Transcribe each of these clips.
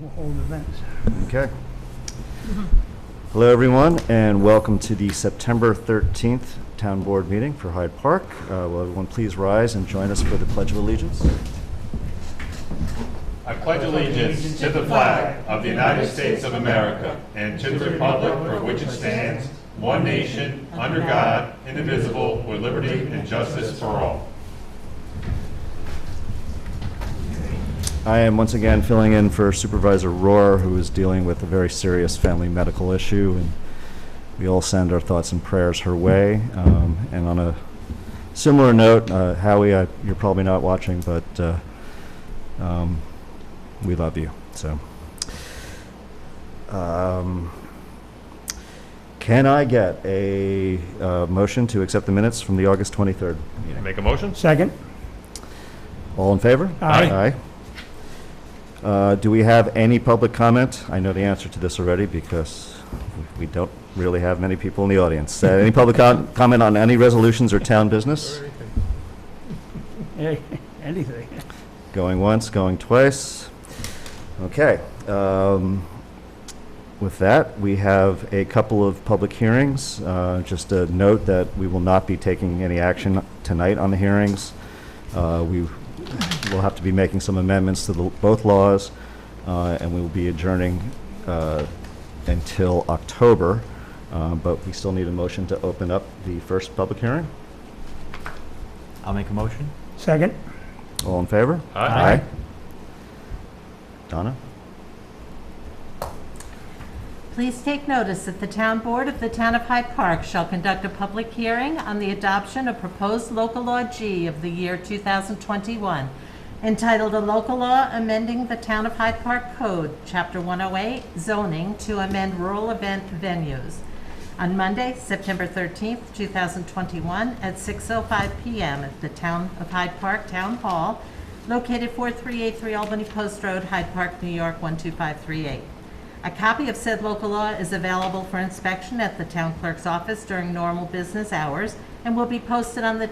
hold events. Okay. Hello, everyone, and welcome to the September 13th Town Board meeting for Hyde Park. Will everyone please rise and join us for the Pledge of Allegiance? I pledge allegiance to the flag of the United States of America and to the republic for which it stands, one nation, under God, indivisible, with liberty and justice for all. I am once again filling in for Supervisor Rohr, who is dealing with a very serious family medical issue, and we all send our thoughts and prayers her way. And on a similar note, Howie, you're probably not watching, but we love you. So, can I get a motion to accept the minutes from the August 23rd meeting? Make a motion? Second. All in favor? Aye. Aye. Do we have any public comment? I know the answer to this already because we don't really have many people in the audience. Any public comment on any resolutions or town business? Hey, anything. Going once, going twice. Okay. With that, we have a couple of public hearings. Just a note that we will not be taking any action tonight on the hearings. We'll have to be making some amendments to both laws, and we will be adjourning until October, but we still need a motion to open up the first public hearing. I'll make a motion. Second. All in favor? Aye. Donna? Please take notice that the Town Board of the Town of Hyde Park shall conduct a public hearing on the adoption of proposed local law G of the year 2021, entitled A Local Law Amending the Town of Hyde Park Code, Chapter 108, Zoning to amend rural event venues, on Monday, September 13th, 2021, at 6:05 p.m. at the Town of Hyde Park Town Hall, located 4383 Albany Post Road, Hyde Park, New York, 12538. A copy of said local law is available for inspection at the town clerk's office during normal business hours and will be posted on the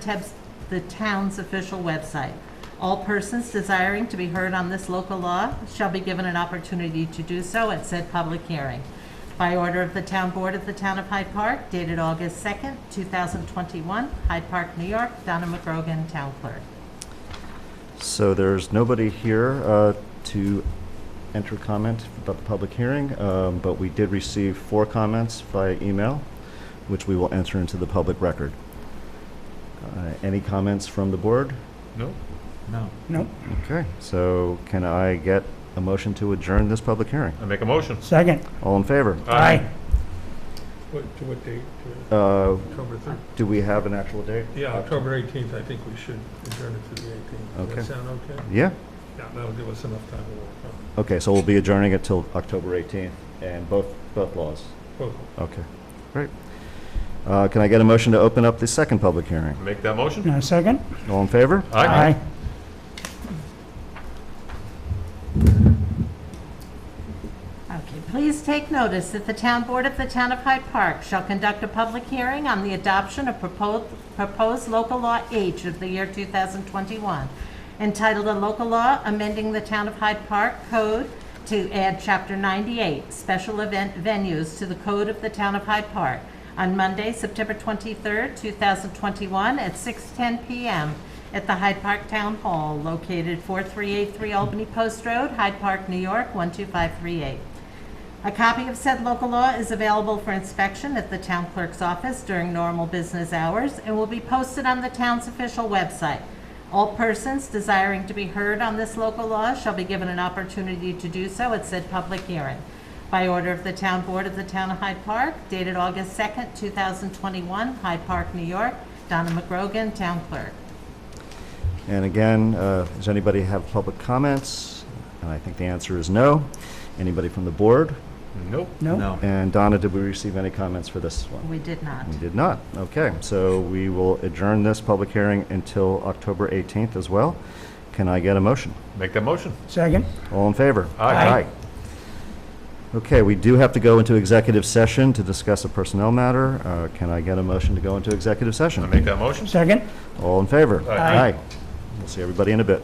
town's official website. All persons desiring to be heard on this local law shall be given an opportunity to do so at said public hearing. By order of the Town Board of the Town of Hyde Park, dated August 2nd, 2021, Hyde Park, New York, Donna McGrogan, Town Clerk. So there's nobody here to enter comment about the public hearing, but we did receive 4 comments via email, which we will enter into the public record. Any comments from the board? No. No. Nope. Okay, so can I get a motion to adjourn this public hearing? I make a motion. Second. All in favor? Aye. What date? October 3rd? Do we have an actual date? Yeah, October 18th, I think we should adjourn it to the 18th. Okay. Does that sound okay? Yeah? Yeah, that'll give us enough time to work on Okay, so we'll be adjourning it till October 18th, and both laws. both. Okay, great. Can I get a motion to open up the second public hearing? Make that motion? Now, second. All in favor? Aye. Okay, please take notice that the Town Board of the Town of Hyde Park shall conduct a public hearing on the adoption of proposed local law H of the year 2021, entitled A Local Law Amending the Town of Hyde Park Code to add Chapter 98, Special Event Venues, to the Code of the Town of Hyde Park, on Monday, September 23rd, 2021, at 6:10 p.m. at the Hyde Park Town Hall, located 4383 Albany Post Road, Hyde Park, New York, 12538. A copy of said local law is available for inspection at the town clerk's office during normal business hours and will be posted on the town's official website. All persons desiring to be heard on this local law shall be given an opportunity to do so at said public hearing. By order of the Town Board of the Town of Hyde Park, dated August 2nd, 2021, Hyde Park, New York, Donna McGrogan, Town Clerk. And again, does anybody have public comments? And I think the answer is no. Anybody from the board? Nope. Nope. No. And Donna, did we receive any comments for this one? We did not. We did not. Okay, so we will adjourn this public hearing until October 18th as well. Can I get a motion? Make that motion. Second. All in favor? Aye. Okay, we do have to go into executive session to discuss a personnel matter. Can I get a motion to go into executive I session? make that motion. Second. All in favor? Aye. We'll see everybody in a bit.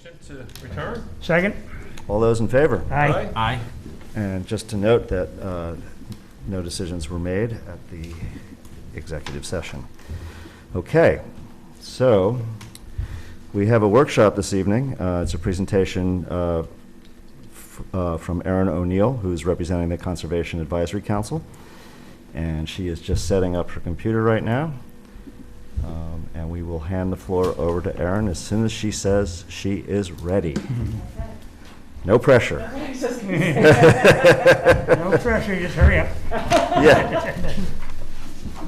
Motion to return? Second? All those in favor? Aye. Aye. And just to note that no decisions were made at the executive session. Okay, so we have a workshop this evening. It's a presentation from Erin O'Neill, who's representing the Conservation Advisory Council. And she is just setting up her computer right now. And we will hand the floor over to Erin as soon as she says she is ready. No pressure. No pressure, just hurry up. Yeah.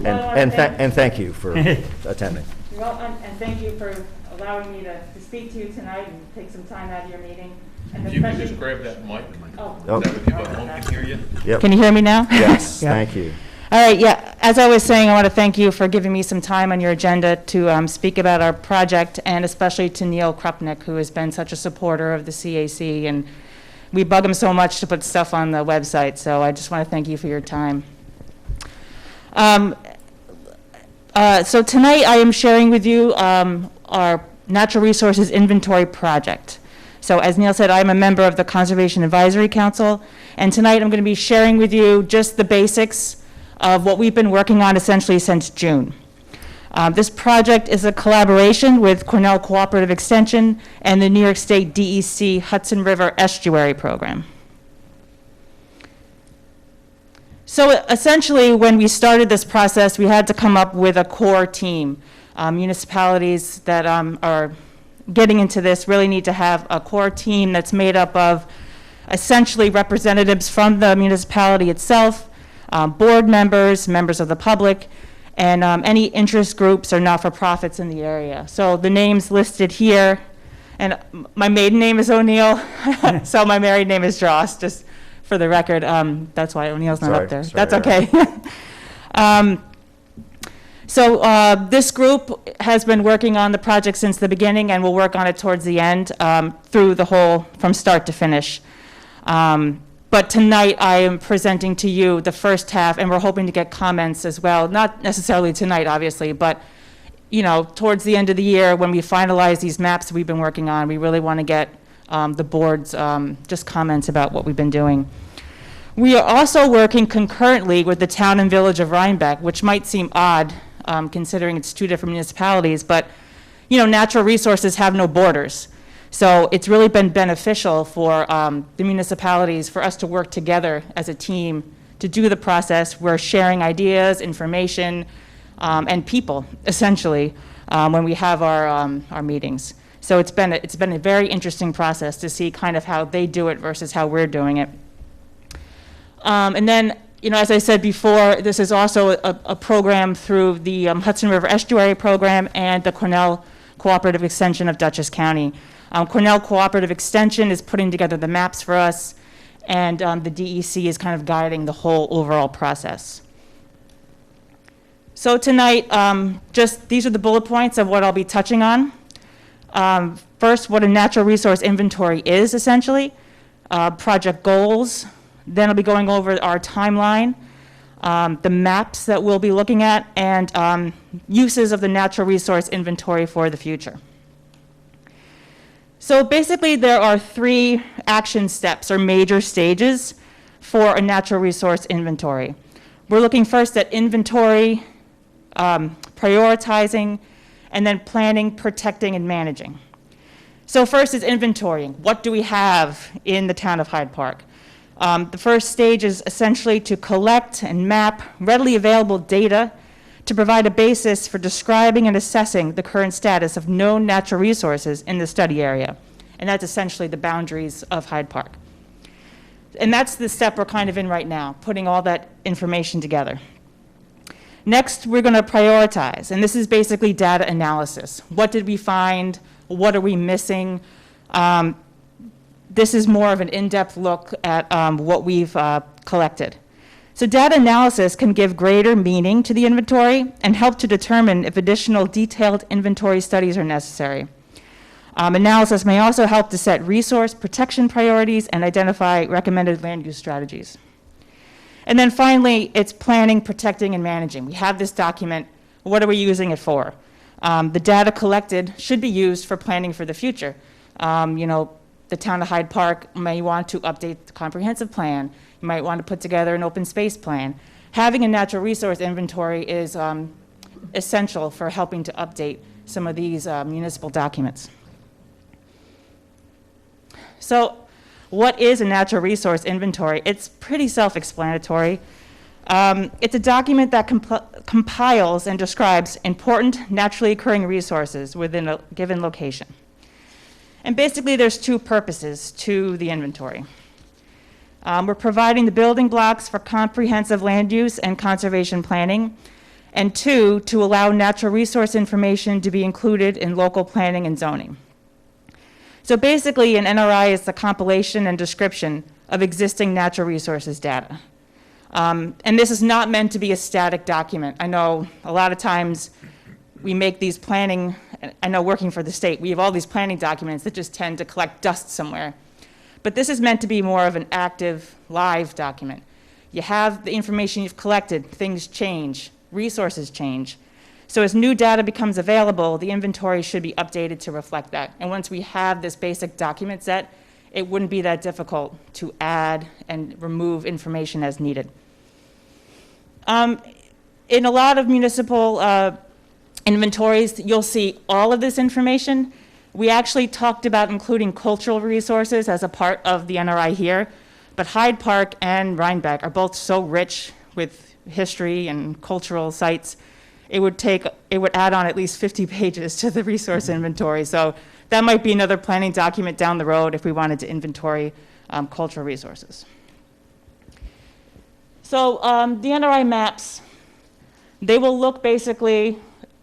And thank you for attending. Well, and thank you for allowing me to speak to you tonight and take some time out of your meeting. And If you could especially- just grab that mic, Oh. Oh. that way people at home can hear you. Yep. Can you hear me now? Yes, Yeah. thank you. All right, yeah. As I was saying, I want to thank you for giving me some time on your agenda to speak about our project, and especially to Neil Krupnick, who has been such a supporter of the CAC, and we bug him so much to put stuff on the website, so I just want to thank you for your time. So tonight I am sharing with you our Natural Resources Inventory Project. So as Neil said, I'm a member of the Conservation Advisory Council, and tonight I'm going to be sharing with you just the basics of what we've been working on essentially since June. This project is a collaboration with Cornell Cooperative Extension and the New York State DEC Hudson River Estuary Program. So essentially, when we started this process, we had to come up with a core team. Municipalities that are getting into this really need to have a core team that's made up of essentially representatives from the municipality itself, board members, members of the public, and any interest groups or not-for-profits in the area. So the names listed here, and my maiden name is O'Neill, so my married name is Dross, just for the record. That's why O'Neill's not Sorry, up there. sorry, That's okay. So this group has been working on the project since the beginning and will work on it towards the end through the whole, from start to finish. But tonight I am presenting to you the first half, and we're hoping to get comments as well. Not necessarily tonight, obviously, but towards the end of the year when we finalize these maps we've been working on, we really want to get the board's just comments about what we've been doing. We are also working concurrently with the town and village of Rhinebeck, which might seem odd considering it's two different municipalities, but natural resources have no borders. So it's really been beneficial for the municipalities, for us to work together as a team to do the process. We're sharing ideas, information, and people, essentially, when we have our meetings. So it's been a very interesting process to see kind of how they do it versus how we're doing it. And then, as I said before, this is also a program through the Hudson River Estuary Program and the Cornell Cooperative Extension of Dutchess County. Cornell Cooperative Extension is putting together the maps for us, and the DEC is kind of guiding the whole overall process. So tonight, just these are the bullet points of what I'll be touching on. First, what a natural resource inventory is, essentially, project goals. Then I'll be going over our timeline, the maps that we'll be looking at, and uses of the natural resource inventory for the future. So basically, there are 3 action steps or major stages for a natural resource inventory. We're looking first at inventory, prioritizing, and then planning, protecting, and managing. So first is inventorying. What do we have in the town of Hyde Park? The first stage is essentially to collect and map readily available data to provide a basis for describing and assessing the current status of known natural resources in the study area. And that's essentially the boundaries of Hyde Park. And that's the step we're kind of in right now, putting all that information together. Next, we're going to prioritize, and this is basically data analysis. What did we find? What are we missing? This is more of an in-depth look at what we've collected. So data analysis can give greater meaning to the inventory and help to determine if additional detailed inventory studies are necessary. Analysis may also help to set resource protection priorities and identify recommended land use strategies. And then finally, it's planning, protecting, and managing. We have this document. What are we using it for? The data collected should be used for planning for the future. You know, the town of Hyde Park may want to update the comprehensive plan. You might want to put together an open space plan. Having a natural resource inventory is essential for helping to update some of these municipal documents. So what is a natural resource inventory? It's pretty self-explanatory. It's a document that compiles and describes important naturally occurring resources within a given location. And basically, there's two purposes to the inventory. We're providing the building blocks for comprehensive land use and conservation planning, and two, to allow natural resource information to be included in local planning and zoning. So basically, an NRI is the compilation and description of existing natural resources data. And this is not meant to be a static document. I know a lot of times we make these planning, I know working for the state, we have all these planning documents that just tend to collect dust somewhere. But this is meant to be more of an active, live document. You have the information you've collected, things change, resources change. So as new data becomes available, the inventory should be updated to reflect that. And once we have this basic document set, it wouldn't be that difficult to add and remove information as needed. In a lot of municipal inventories, you'll see all of this information. We actually talked about including cultural resources as a part of the NRI here, but Hyde Park and Rhinebeck are both so rich with history and cultural sites. It would add on at least 50 pages to the resource inventory. So that might be another planning document down the road if we wanted to inventory cultural resources. So the NRI maps, they will look basically,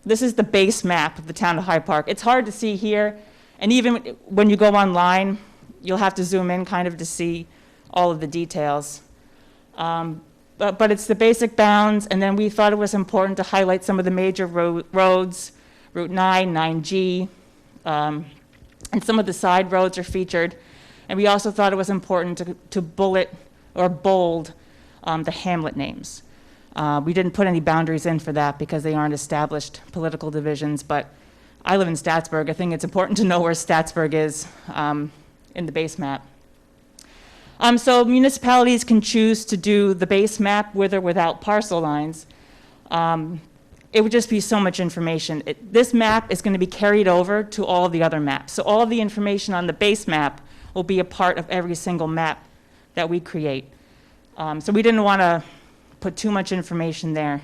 this is the base map of the town of Hyde Park. It's hard to see here, and even when you go online, you'll have to zoom in kind of to see all of the details. But it's the basic bounds, and then we thought it was important to highlight some of the major roads, Route 9, 9G, and some of the side roads are featured. And we also thought it was important to bullet or bold the hamlet names. We didn't put any boundaries in for that because they aren't established political divisions, but I live in Statsburg. I think it's important to know where Statsburg is in the base map. So municipalities can choose to do the base map with or without parcel lines. It would just be so much information. This map is going to be carried over to all of the other maps. So all of the information on the base map will be a part of every single map that we create. So we didn't want to put too much information there.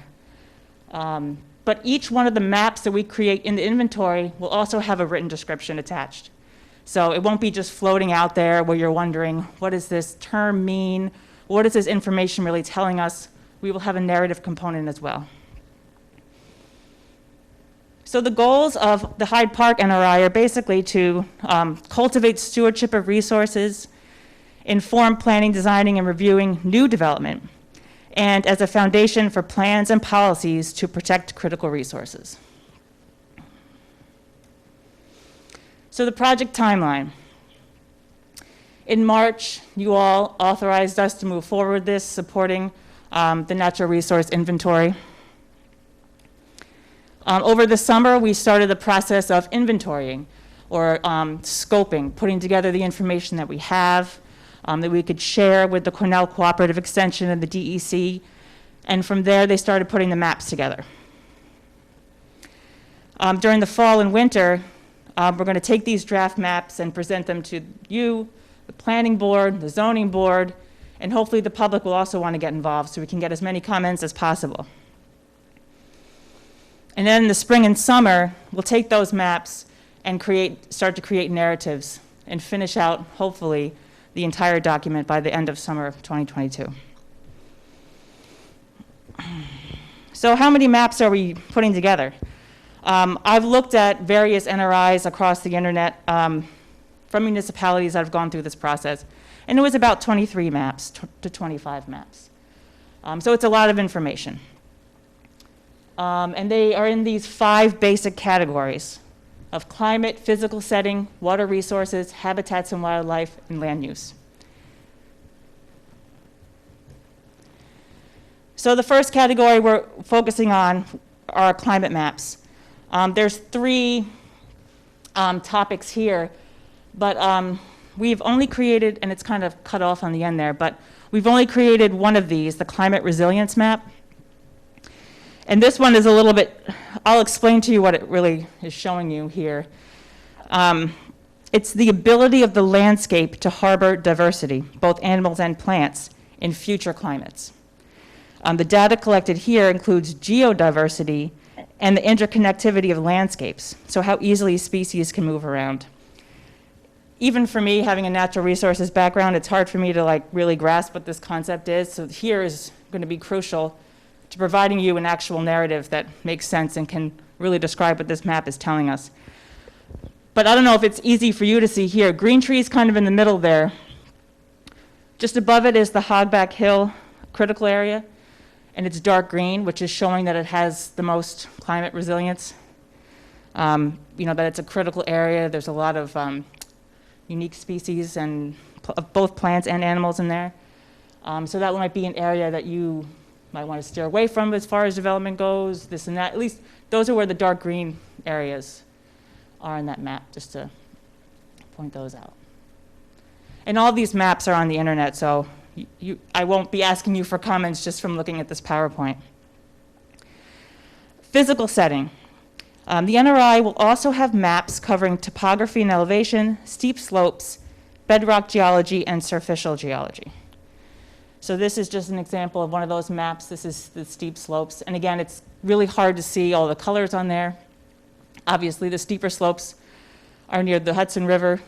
But each one of the maps that we create in the inventory will also have a written description attached. So it won't be just floating out there where you're wondering, what does this term mean? What is this information really telling us? We will have a narrative component as well. So the goals of the Hyde Park NRI are basically to cultivate stewardship of resources, inform planning, designing, and reviewing new development, and as a foundation for plans and policies to protect critical resources. So the project timeline. In March, you all authorized us to move forward this, supporting the natural resource inventory. Over the summer, we started the process of inventorying or scoping, putting together the information that we have, that we could share with the Cornell Cooperative Extension and the DEC. And from there, they started putting the maps together. During the fall and winter, we're going to take these draft maps and present them to you, the planning board, the zoning board, and hopefully the public will also want to get involved so we can get as many comments as possible. And then in the spring and summer, we'll take those maps and start to create narratives and finish out, hopefully, the entire document by the end of summer of 2022. So how many maps are we putting together? I've looked at various NRIs across the internet from municipalities that have gone through this process, and it was about 23 maps to 25 maps. So it's a lot of information. And they are in these 5 basic categories of climate, physical setting, water resources, habitats and wildlife, and land use. So the first category we're focusing on are climate maps. There's 3 topics here But we've only created, and it's kind of cut off on the end there, but we've only created one of these, the climate resilience map. And this one is a little bit, I'll explain to you what it really is showing you here. It's the ability of the landscape to harbor diversity, both animals and plants, in future climates. The data collected here includes geodiversity and the interconnectivity of landscapes, so how easily species can move around. Even for me, having a natural resources background, it's hard for me to like really grasp what this concept is, so here is going to be crucial to providing you an actual narrative that makes sense and can really describe what this map is telling us. But I don't know if it's easy for you to see here. Green trees kind of in the middle there. Just above it is the Hogback Hill critical area, and it's dark green, which is showing that it has the most climate resilience. That it's a critical area. There's a lot of unique species and of both plants and animals in there. So that might be an area that you might want to steer away from as far as development goes, this and that. At least those are where the dark green areas are in that map, just to point those out. And all these maps are on the internet, so I won't be asking you for comments just from looking at this PowerPoint. Physical setting. The NRI will also have maps covering topography and elevation, steep slopes, bedrock geology, and surficial geology. So this is just an example of one of those maps. This is the steep slopes. And again, it's really hard to see all the colors on there. Obviously, the steeper slopes are near the Hudson River,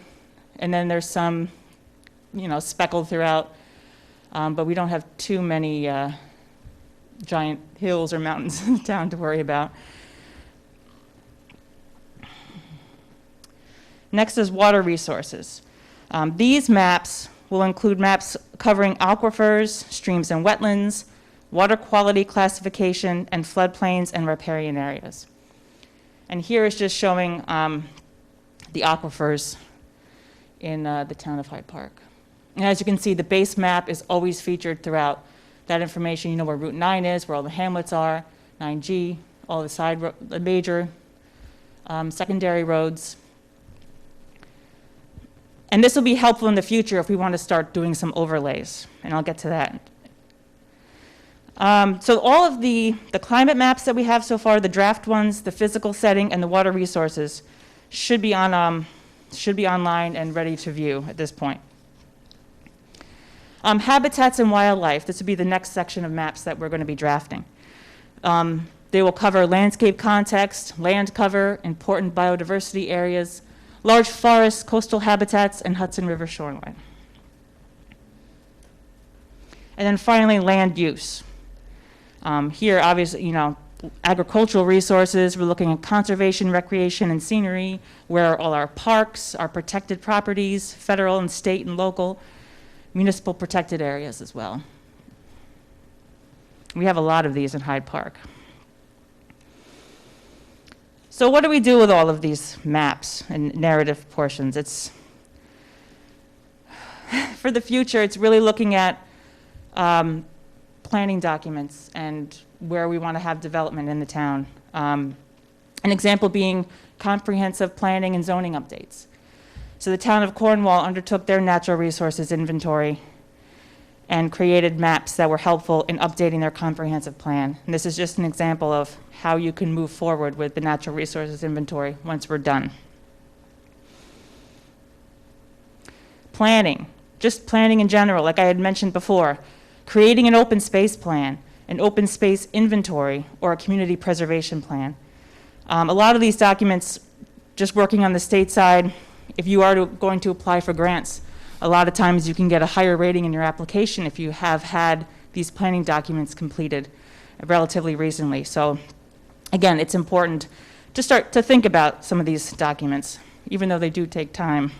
and then there's some, speckled throughout. But we don't have too many giant hills or mountains in the town to worry about. Next is water resources. These maps will include maps covering aquifers, streams and wetlands, water quality classification, and floodplains and riparian areas. And here is just showing the aquifers in the town of Hyde Park. And as you can see, the base map is always featured throughout. That information, you know where Route 9 is, where all the hamlets are, 9G, all the major secondary roads. And this will be helpful in the future if we want to start doing some overlays, and I'll get to that. So all of the climate maps that we have so far, the draft ones, the physical setting, and the water resources should be online and ready to view at this point. Habitats and wildlife, this will be the next section of maps that we're going to be drafting. They will cover landscape context, land cover, important biodiversity areas, large forests, coastal habitats, and Hudson River shoreline. And then finally, land use. Here, obviously, agricultural resources, we're looking at conservation, recreation, and scenery, where all our parks, our protected properties, federal and state and local, municipal protected areas as well. We have a lot of these in Hyde Park. So what do we do with all of these maps and narrative portions? It's, for the future, it's really looking at planning documents and where we want to have development in the town. An example being comprehensive planning and zoning updates. So the town of Cornwall undertook their natural resources inventory and created maps that were helpful in updating their comprehensive plan. And this is just an example of how you can move forward with the natural resources inventory once we're done. Planning, just planning in general, like I had mentioned before, creating an open space plan, an open space inventory, or a community preservation plan. A lot of these documents, just working on the state side, if you are going to apply for grants, a lot of times you can get a higher rating in your application if you have had these planning documents completed relatively recently. So again, it's important to start to think about some of these documents, even though they do take time.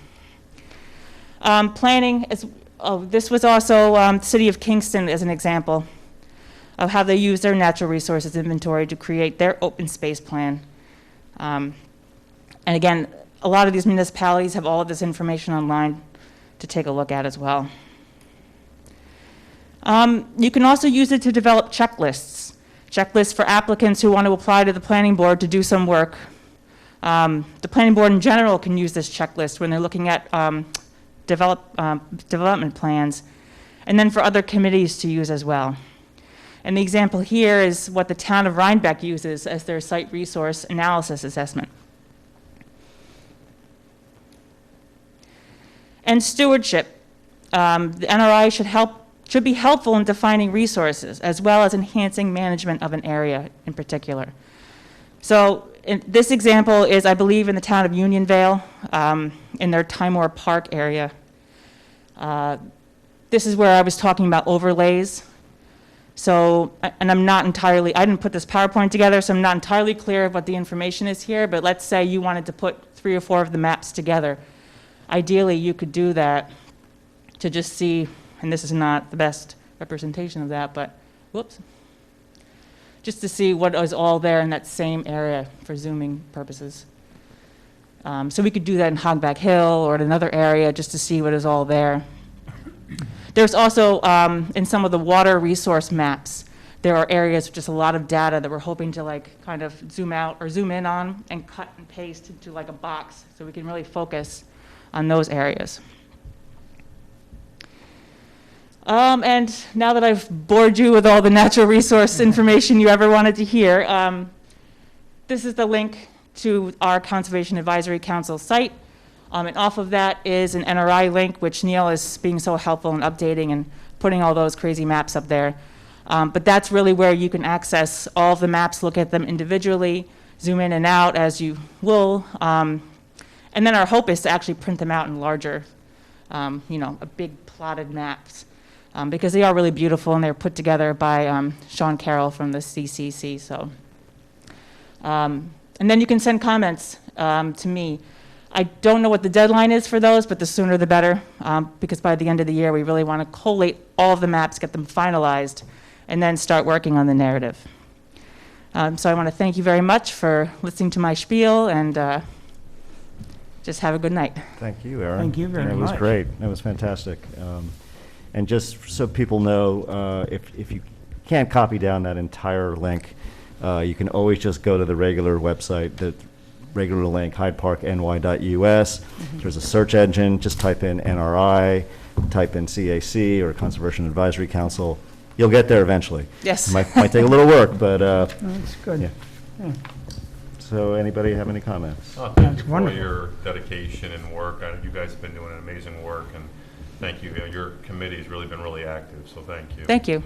Planning, this was also the City of Kingston as an example of how they use their natural resources inventory to create their open space plan. And again, a lot of these municipalities have all of this information online to take a look at as well. You can also use it to develop checklists for applicants who want to apply to the planning board to do some work The planning board in general can use this checklist when they're looking at development plans, and then for other committees to use as well. And the example here is what the town of Rhinebeck uses as their site resource analysis assessment. And stewardship. The NRI should be helpful in defining resources as well as enhancing management of an area in particular. So this example is, I believe, in the town of Unionvale, in their Timor Park area. This is where I was talking about overlays. So, and I didn't put this PowerPoint together, so I'm not entirely clear of what the information is here, but let's say you wanted to put 3 or 4 of the maps together. Ideally, you could do that to just see, and this is not the best representation of that, but, whoops, just to see what is all there in that same area for zooming purposes. So we could do that in Hogback Hill or in another area just to see what is all there. There's also, in some of the water resource maps, there are areas with just a lot of data that we're hoping to like kind of zoom out or zoom in on and cut and paste into like a box so we can really focus on those areas. And now that I've bored you with all the natural resource information you ever wanted to hear, this is the link to our Conservation Advisory Council site. And off of that is an NRI link, which Neil is being so helpful in updating and putting all those crazy maps up there. But that's really where you can access all of the maps, look at them individually, zoom in and out as you will. And then our hope is to actually print them out in larger, a big plotted maps. Because they are really beautiful and they're put together by Sean Carroll from the CCC. So, and then you can send comments to me. I don't know what the deadline is for those, but the sooner the better, because by the end of the year, we really want to collate all of the maps, get them finalized, and then start working on the narrative. So I want to thank you very much for listening to my spiel, and just have a good night. Thank you, Aaron. Thank you very It was much. great. It was fantastic. And just so people know, if you can't copy down that entire link, you can always just go to the regular website, the regular link, hydeparkny.us. There's a search engine. Just type in NRI, type in CAC or Conservation Advisory Council. You'll get there eventually. Yes. Might take a little work, but That's good. yeah. Yeah. So anybody have any comments? Thank That's you for wonderful. your dedication and work. You guys have been doing an amazing work, and thank you. Your committee's really been really active, so thank you. Thank you.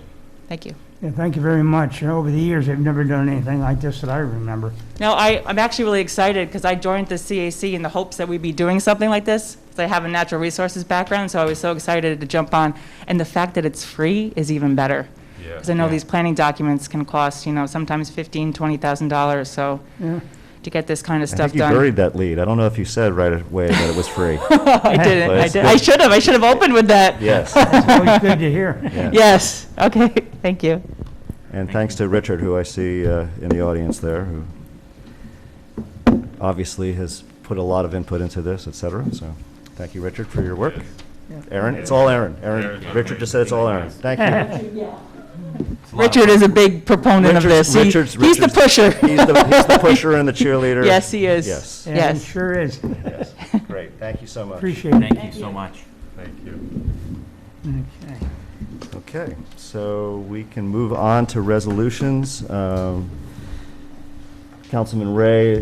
Thank you. Yeah, thank you very much. Over the years, they've never done anything like this that I remember. No, I'm actually really excited because I joined the CAC in the hopes that we'd be doing something like this. Because I have a natural resources background, so I was so excited to jump on. And the fact that it's free is even better. Yeah. Because I know these planning documents can cost, sometimes $15,000, $20,000. So Yeah. to get this kind of I stuff think you done. buried that lead. I don't know if you said right away that it was free. I didn't. But I it's did. good. I should have. I should have opened with that. Yes. It's always good to hear. Yeah. Yes. Okay. Thank you. And thanks to Richard, who I see in the audience there, who obviously has put a lot of input into this, et cetera. So thank you, Richard, for your work. Yes. Aaron, it's all Aaron. Aaron's Richard just said it's all Aaron. Thank you. Richard is a big proponent of this. He's the pusher. He's the pusher and the cheerleader. Yes, he is. Yes. Yeah, Yes. it sure is. Yes. Great. Thank you so much. Appreciate it. Thank you so much. Thank you. Okay. Okay, so we can move on to resolutions. Councilman Ray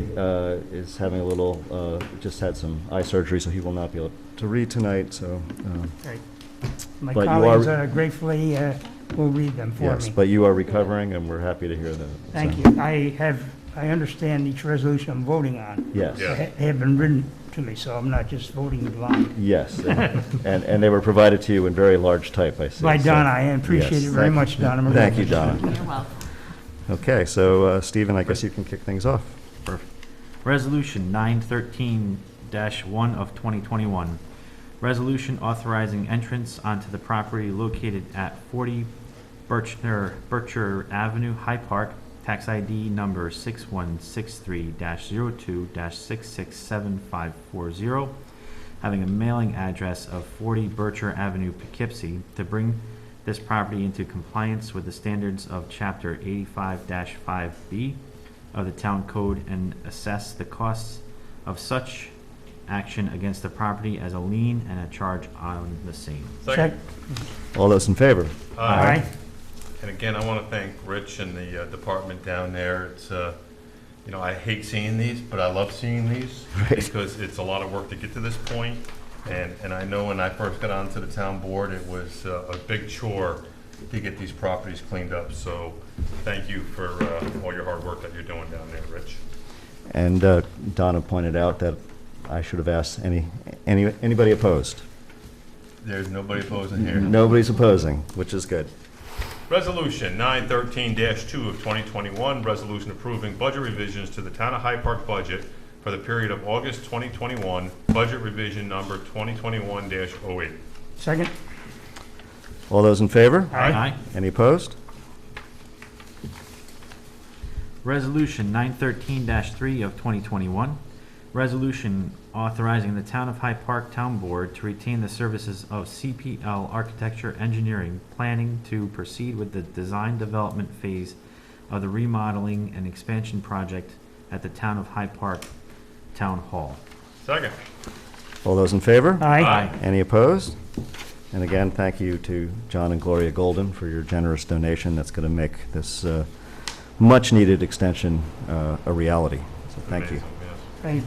is having a little, just had some eye surgery, so he will not be able to read tonight, so. Great. My But you colleagues are- gratefully will read them for Yes, me. but you are recovering, and we're happy to hear that. Thank so. you. I understand each resolution I'm voting on. Yes, Yeah. They have been written to me, so I'm not just voting blind. yes, and they were provided to you in very large type, I see. By so- Donna, I appreciate Yes, it very thank- much, Donna. Thank you, Donna. You're welcome. Okay, so Stephen, I guess you can kick things off. Resolution 913-1 of 2021. Resolution authorizing entrance onto the property located at 40 Bircher Avenue, Hyde Park, tax ID number 6163-02-667540, having a mailing address of 40 Bircher Avenue, Poughkeepsie, to bring this property into compliance with the standards of Chapter 85-5B of the town code and assess the costs of such action against the property as a lien and a charge on the same. Check. All those in favor? Aye. And again, I want to thank Rich and the department down there. It's, you know, I hate seeing these, but I love seeing these Right. because it's a lot of work to get to this point. And I know when I first got onto the town board, it was a big chore to get these properties cleaned up. So thank you for all your hard work that you're doing down there, Rich. And Donna pointed out that I should have asked anybody opposed. There's nobody opposing here. Nobody's opposing, which is good. Resolution 913-2 of 2021, resolution approving budget revisions to the Town of Hyde Park budget for the period of August 2021, budget revision number 2021-08. Second. All those in favor? Aye. Any opposed? Resolution 913-3 of 2021, resolution authorizing the Town of Hyde Park Town Board to retain the services of CPL Architecture Engineering Planning to proceed with the design development phase of the remodeling and expansion project at the Town of Hyde Park Town Hall. Second. All those in favor? Aye. Any opposed? And again, thank you to John and Gloria Golden for your generous donation. That's going to make this much-needed extension a reality. So thank you. Amazing, yes. Thank.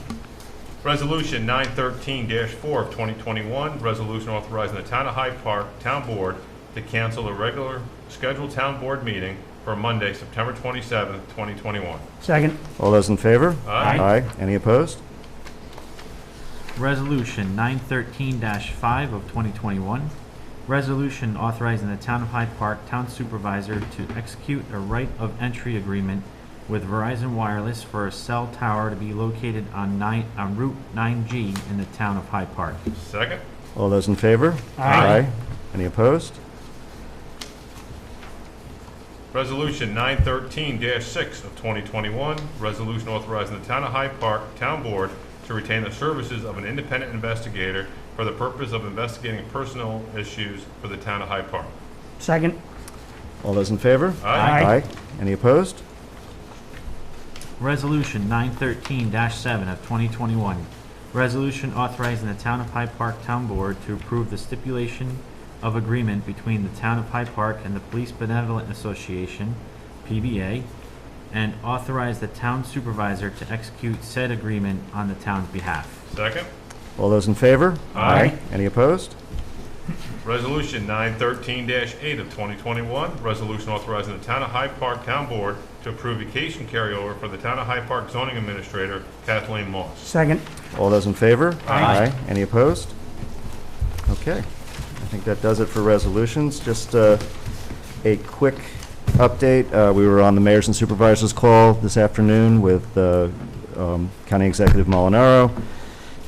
Resolution 913-4 of 2021, resolution authorizing the Town of Hyde Park Town Board to cancel a regular scheduled town board meeting for Monday, September 27th, 2021. Second. All those in favor? Aye. Aye. Any opposed? Resolution 913-5 of 2021, resolution authorizing the Town of Hyde Park Town Supervisor to execute a right of entry agreement with Verizon Wireless for a cell tower to be located on Route 9G in the Town of Hyde Park. Second. All those in favor? Aye. Any opposed? Resolution 913-6 of 2021, resolution authorizing the Town of Hyde Park Town Board to retain the services of an independent investigator for the purpose of investigating personal issues for the Town of Hyde Park. Second. All those in favor? Aye. Any opposed? Resolution 913-7 of 2021, resolution authorizing the Town of Hyde Park Town Board to approve the stipulation of agreement between the Town of Hyde Park and the Police Benevolent Association, PBA, and authorize the town supervisor to execute said agreement on the town's behalf. Second. All those in favor? Aye. Any opposed? Resolution 913-8 of 2021, resolution authorizing the Town of Hyde Park Town Board to approve vacation carryover for the Town of Hyde Park zoning administrator, Kathleen Moss. Second. All those in favor? Aye. Any opposed? Okay. I think that does it for resolutions. Just a quick update. We were on the Mayor's and Supervisors call this afternoon with County Executive Molinaro.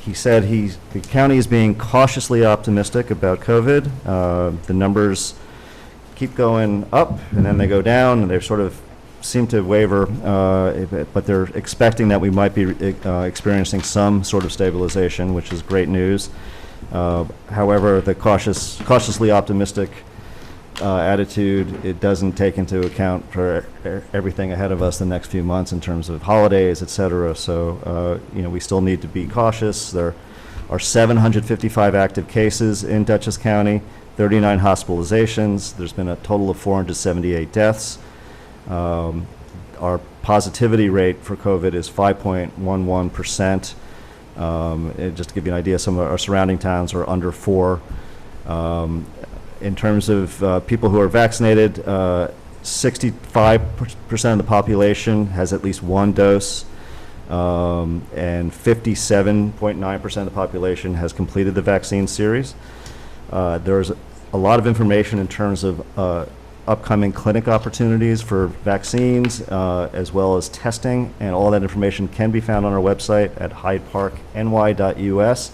He said the county is being cautiously optimistic about COVID. The numbers keep going up and then they go down and they sort of seem to waver, but they're expecting that we might be experiencing some sort of stabilization, which is great news. However, the cautiously optimistic attitude, it doesn't take into account for everything ahead of us the next few months in terms of holidays, et cetera. So, we still need to be cautious. There are 755 active cases in Dutchess County, 39 hospitalizations. There's been a total of 478 deaths. Our positivity rate for COVID is 5.11%. Just to give you an idea, some of our surrounding towns are under 4. In terms of people who are vaccinated, 65% of the population has at least one dose, and 57.9% of the population has completed the vaccine series. There's a lot of information in terms of upcoming clinic opportunities for vaccines, as well as testing, and all that information can be found on our website at hydeparkny.us.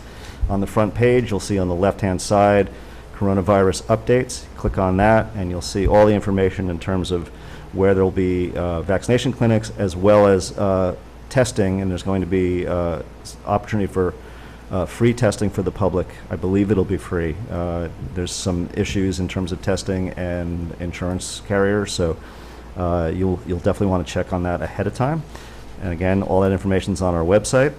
On the front page, you'll see on the left-hand side coronavirus updates. Click on that and you'll see all the information in terms of where there will be vaccination clinics as well as testing, and there's going to be opportunity for free testing for the public. I believe it'll be free. There's some issues in terms of testing and insurance carriers, so you'll definitely want to check on that ahead of time. And again, all that information's on our website.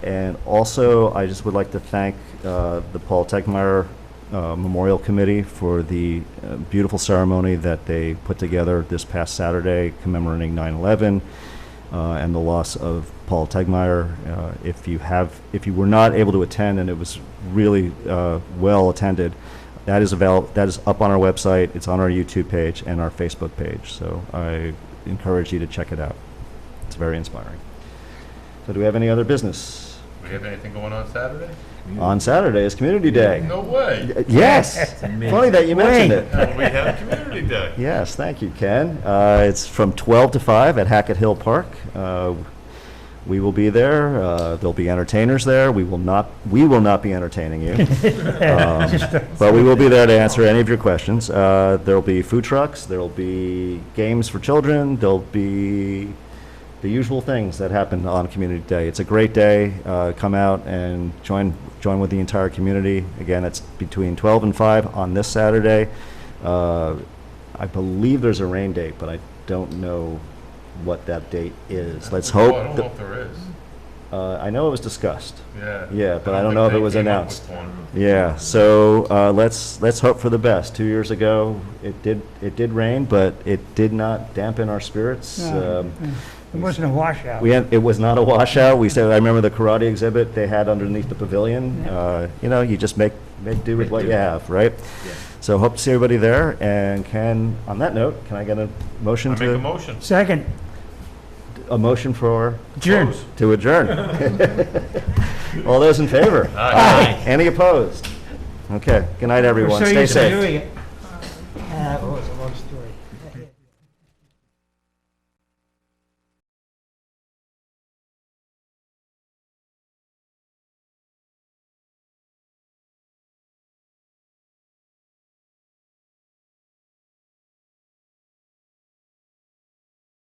And also, I just would like to thank the Paul Tegmeyer Memorial Committee for the beautiful ceremony that they put together this past Saturday commemorating 9/11 and the loss of Paul Tegmeyer. If you were not able to attend, and it was really well attended, that is up on our website. It's on our YouTube page and our Facebook page. So I encourage you to check it out. It's very inspiring. So do we have any other business? We have anything going on Saturday? On Saturday is Community Day. No way. Yes. Funny that you mentioned it. Well, we have Community Day. Yes, thank you, Ken. It's from 12 to 5 at Hackett Hill Park. We will be there. There'll be entertainers there. We will not be entertaining you. But we will be there to answer any of your questions. There'll be food trucks. There'll be games for children. There'll be the usual things that happen on Community Day. It's a great day. Come out and join with the entire community. Again, it's between 12 and 5 on this Saturday. I believe there's a rain date, but I don't know what that date is. Let's hope. I don't know if there is. I know it was discussed. Yeah. Yeah, but I don't know if it was announced. One. Yeah, so let's hope for the best. 2 years ago, it did rain, but it did not dampen our spirits. It wasn't a washout. It was not a washout. I remember the karate exhibit they had underneath the pavilion. You just make do with what you have, right? Yeah. So hope to see everybody there. And on that note, can I get a motion I make a to motion. Second, a motion for adjourn. Close. to adjourn? All those in favor? Aye. Any opposed? Okay. Good night, everyone. We're so Stay used to safe. doing it.